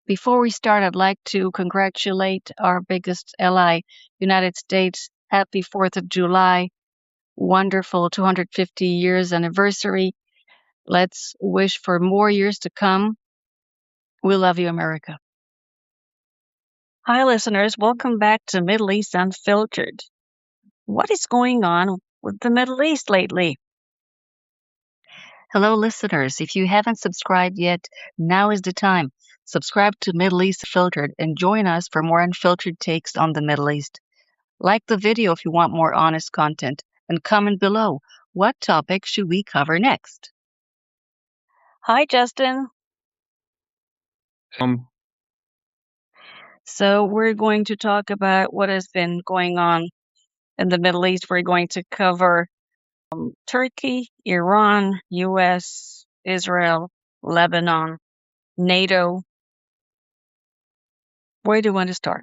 Before we start, I'd like to congratulate our biggest ally, United States. Happy 4th of July. Wonderful 250 years anniversary. Let's wish for more years to come. We love you, America. Hi, listeners. Welcome back to Middle East Unfiltered. What is going on with the Middle East lately? Hello, listeners. If you haven't subscribed yet, now is the time. Subscribe to Middle East Filtered and join us for more unfiltered takes on the Middle East. Like the video if you want more honest content, and comment below. What topic should we cover next? Hi, Justin. So we're going to talk about what has been going on in the Middle East. We're going to cover Turkey, Iran, U.S., Israel, Lebanon, NATO. Where do you want to start?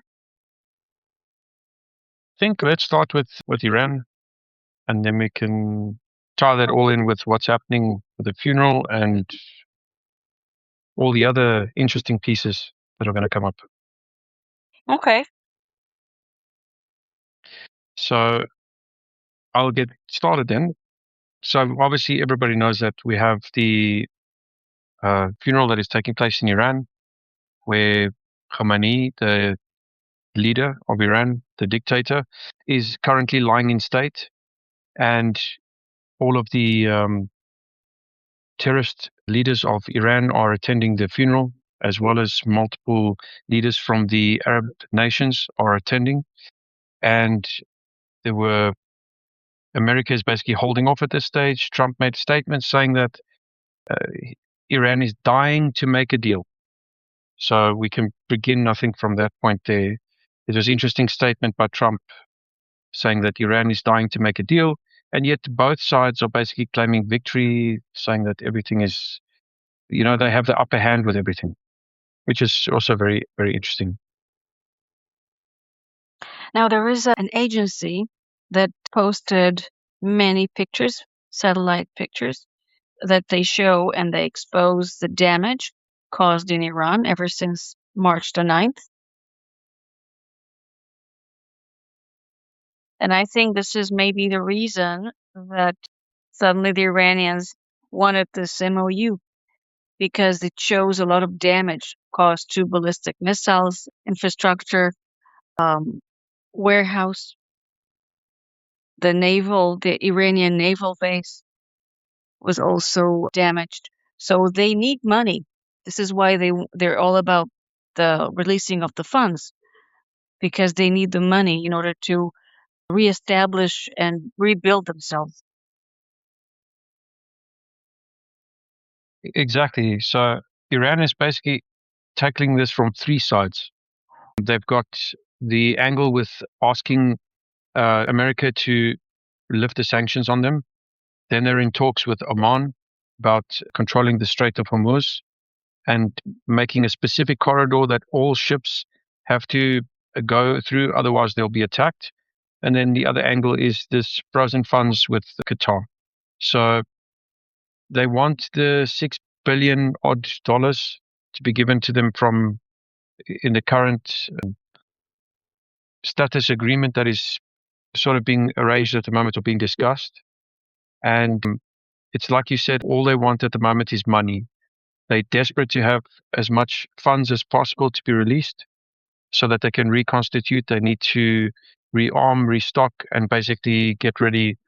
I think let's start with Iran, and then we can tie that all in with what's happening with the funeral and all the other interesting pieces that are going to come up. Okay. So I'll get started then. So obviously everybody knows that we have the funeral that is taking place in Iran, where Khamenei, the leader of Iran, the dictator, is currently lying in state, and all of the terrorist leaders of Iran are attending the funeral, as well as multiple leaders from the Arab nations are attending. And America is basically holding off at this stage. Trump made statements saying that Iran is dying to make a deal. So we can begin, I think, from that point there. It was an interesting statement by Trump saying that Iran is dying to make a deal. And yet both sides are basically claiming victory, saying that everything is, they have the upper hand with everything, which is also very, very interesting. Now, there is an agency that posted many pictures, satellite pictures, that they show and they expose the damage caused in Iran ever since March the 9th. And I think this is maybe the reason that suddenly the Iranians wanted this MOU, because it shows a lot of damage caused to ballistic missiles, infrastructure, warehouse, the Iranian naval base was also damaged. So they need money. This is why they're all about the releasing of the funds, because they need the money in order to reestablish and rebuild themselves. Exactly. So Iran is basically tackling this from three sides. They've got the angle with asking America to lift the sanctions on them. Then they're in talks with Oman about controlling the Strait of Hormuz and making a specific corridor that all ships have to go through, otherwise they'll be attacked. And then the other angle is this frozen funds with Qatar. So they want the $6 billion odd dollars to be given to them from in the current status agreement that is sort of being arranged at the moment or being discussed. And it's like you said, all they want at the moment is money. They're desperate to have as much funds as possible to be released so that they can reconstitute. They need to rearm, restock, and basically get ready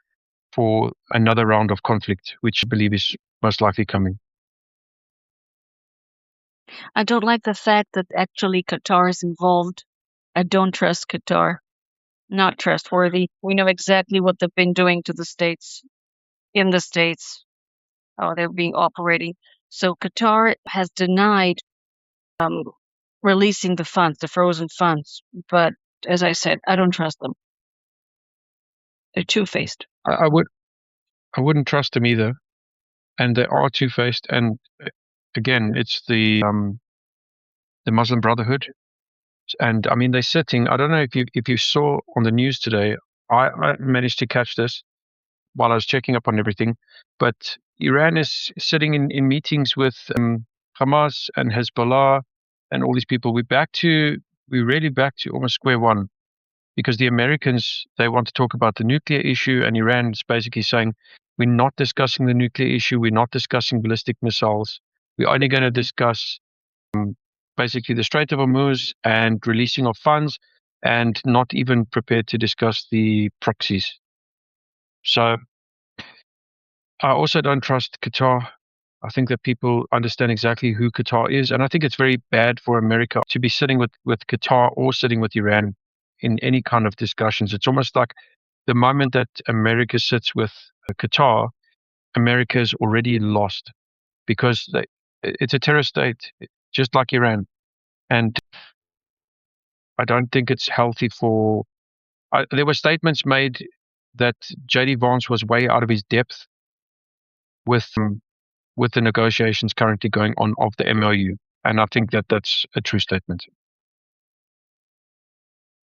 for another round of conflict, which I believe is most likely coming. I don't like the fact that actually Qatar is involved. I don't trust Qatar. Not trustworthy. We know exactly what they've been doing to the States, in the States, how they're being operating. So Qatar has denied releasing the funds, the frozen funds. But as I said, I don't trust them. They're two-faced. I wouldn't trust them either, and they are two-faced. And again, it's the Muslim Brotherhood, and I mean they're sitting. I don't know if you saw on the news today. I managed to catch this while I was checking up on everything, but Iran is sitting in meetings with Hamas and Hezbollah and all these people, we're really back to almost square one, because the Americans, they want to talk about the nuclear issue, and Iran is basically saying, we're not discussing the nuclear issue, we're not discussing ballistic missiles, we're only going to discuss basically the Strait of Hormuz and releasing of funds, and not even prepared to discuss the proxies. So I also don't trust Qatar. I think that people understand exactly who Qatar is, and I think it's very bad for America to be sitting with Qatar or sitting with Iran in any kind of discussions. It's almost like the moment that America sits with Qatar, America is already lost, because it's a terror state, just like Iran. And I don't think it's healthy for. There were statements made that JD Vance was way out of his depth with the negotiations currently going on of the MOU, and I think that that's a true statement.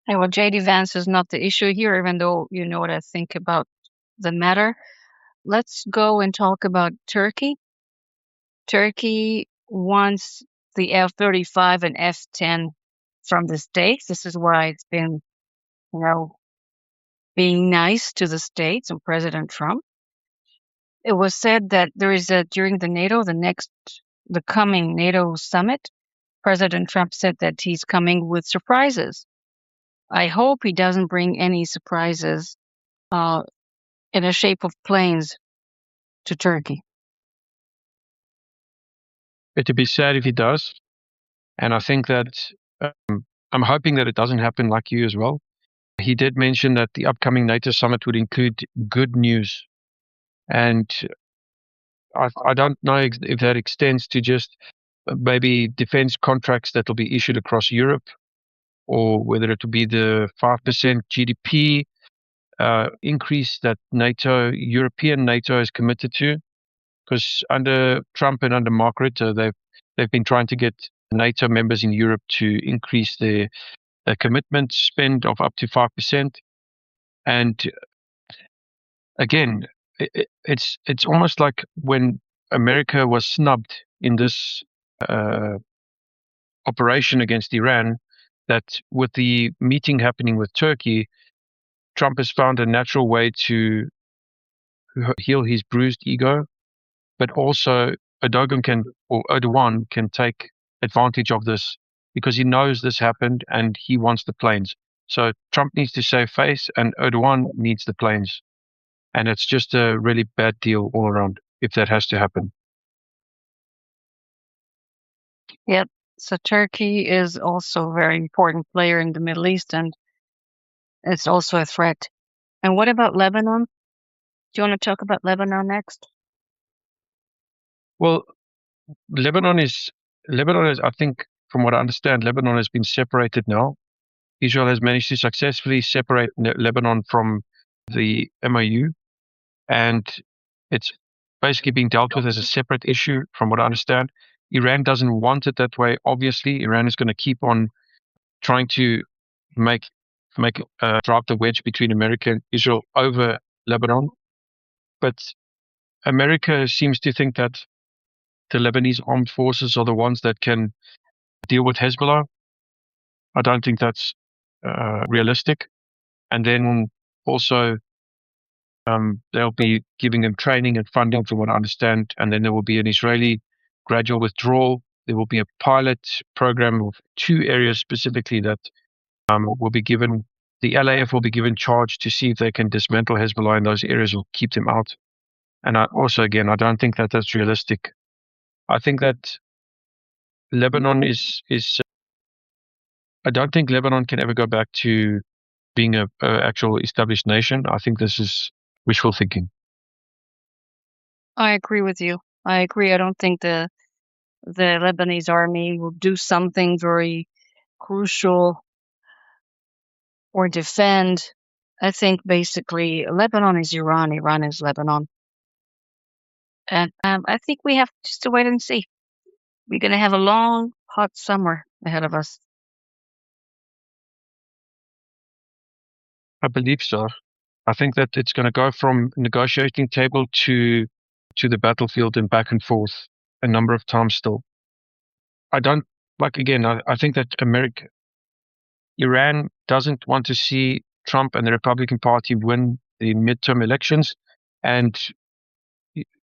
Yeah, well, JD Vance is not the issue here, even though you know what I think about the matter. Let's go and talk about Turkey. Turkey wants the F-35 and F-10 from the States. This is why it's been, you know, being nice to the States and President Trump. It was said that there is during the coming NATO summit, President Trump said that he's coming with surprises. I hope he doesn't bring any surprises in the shape of planes to Turkey. It'd be sad if he does, and I think that I'm hoping that it doesn't happen, like you as well. He did mention that the upcoming NATO summit would include good news, and I don't know if that extends to just maybe defense contracts that will be issued across Europe, or whether it will be the 5% GDP increase that European NATO is committed to. Because under Trump and under Mark Rutte, they've been trying to get NATO members in Europe to increase their commitment spend of up to 5%. And again, it's almost like when America was snubbed in this operation against Iran, that with the meeting happening with Turkey, Trump has found a natural way to heal his bruised ego, but also Erdogan can take advantage of this, because he knows this happened and he wants the planes. So Trump needs to save face and Erdogan needs the planes. And it's just a really bad deal all around if that has to happen. Yep. So Turkey is also a very important player in the Middle East, and it's also a threat. And what about Lebanon? Do you want to talk about Lebanon next? Well, Lebanon is, I think, from what I understand, Lebanon has been separated now. Israel has managed to successfully separate Lebanon from the MOU, and it's basically being dealt with as a separate issue, from what I understand. Iran doesn't want it that way. Obviously, Iran is going to keep on trying to drive the wedge between America and Israel over Lebanon. But America seems to think that the Lebanese armed forces are the ones that can deal with Hezbollah. I don't think that's realistic. And then also, they'll be giving them training and funding, from what I understand. And then there will be an Israeli gradual withdrawal. There will be a pilot program of 2 areas specifically that will be given. The LAF will be given charge to see if they can dismantle Hezbollah in those areas or keep them out. And I don't think that that's realistic. I think that Lebanon is I don't think Lebanon can ever go back to being a actual established nation. I think this is wishful thinking. I agree with you. I agree. I don't think the Lebanese army will do something very crucial or defend. I think basically Lebanon is Iran, Iran is Lebanon. And I think we have just to wait and see. We're going to have a long, hot summer ahead of us. I believe so. I think that it's going to go from negotiating table to the battlefield and back and forth a number of times still. I don't like, again, I think that Iran doesn't want to see Trump and the Republican Party win the midterm elections, and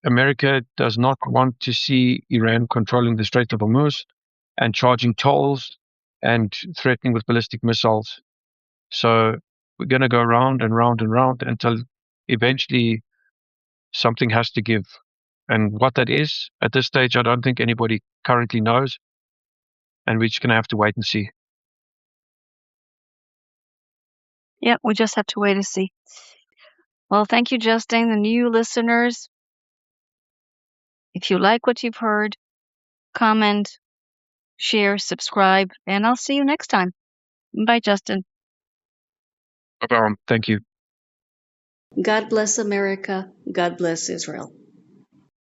America does not want to see Iran controlling the Strait of Hormuz and charging tolls and threatening with ballistic missiles. So we're going to go round and round and round until eventually something has to give. And what that is, at this stage, I don't think anybody currently knows. And we're just going to have to wait and see. Yeah, we just have to wait and see. Well, thank you, Justin. And you listeners, if you like what you've heard, comment, share, subscribe, and I'll see you next time. Bye, Justin. Thank you. God bless America. God bless Israel.